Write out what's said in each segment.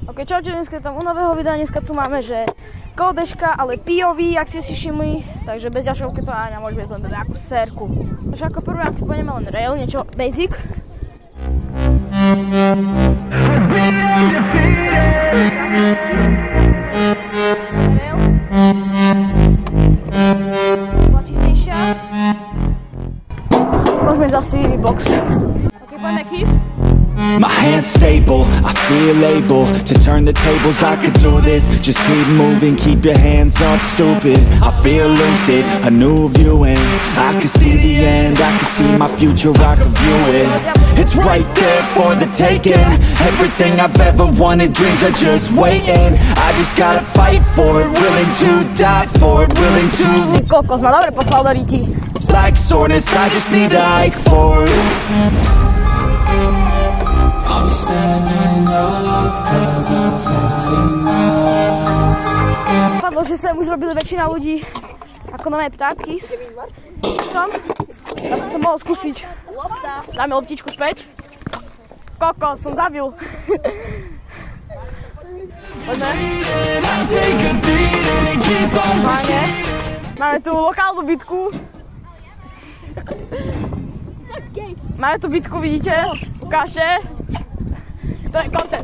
Ok, čaute, dneska tam u nového videa, dneska tu máme, že kolobežka, ale pijový, ak ste si všimli, takže bez ďalšieho kecania môžeme ísť len nejakú sérku. Takže ako prvé asi pôjdeme len rail, niečo basic. Rail. Bola čistejšia. Môžeme ísť asi box. Ok, poďme kiss. My hand's stable, I feel able to turn the tables, I could do this. Just keep moving, keep your hands up, stupid. I feel lucid, a new view and I can see the end, I can see my future, I can view it. It's right there for the taking. Everything I've ever wanted, dreams are just waiting. I just gotta fight for it, willing to die for it, willing to. Kokos, ma dobre poslal do riti. Like soreness, I just need to hike for it. I'm standing up cause I've had enough. Padlo, že sem už robili väčšina ľudí ako nové ptáky. Som. Ja som to mohol skúsiť. Dáme loptičku späť. Kokos, som zabil. Poďme. Máme tu lokálnu bitku. Máme tu bitku, vidíte? Ukážte. To je content.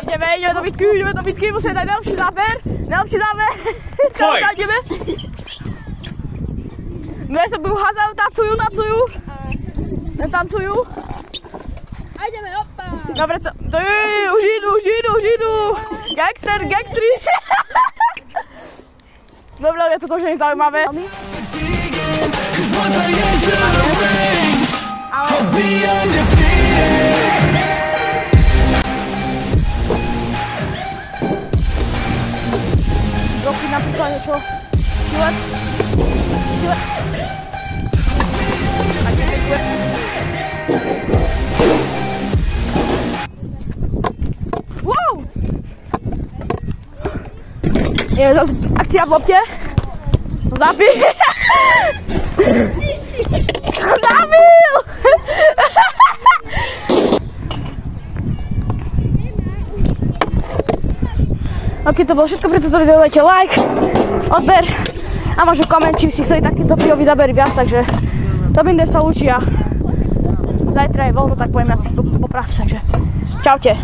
Ideme do bitky, musíme dať najlepší záber. Najlepší záber. Ideme. Dve sa tu házajú, tancujú. A ideme, opa. Dobre, to je, už idú. Gangstri. Dobre, ale toto už nie je zaujímavé. Roky napríklad niečo. Šilet. Wow! Je zase akcia v lopte. Som zabil. Ok, to bolo všetko pre toto video, dajte like, odber a možno koment, či si chceli takýto pijový zábery viac, takže Tobinder sa učí a zajtra je voľno, tak poďme asi po práci, takže čaute.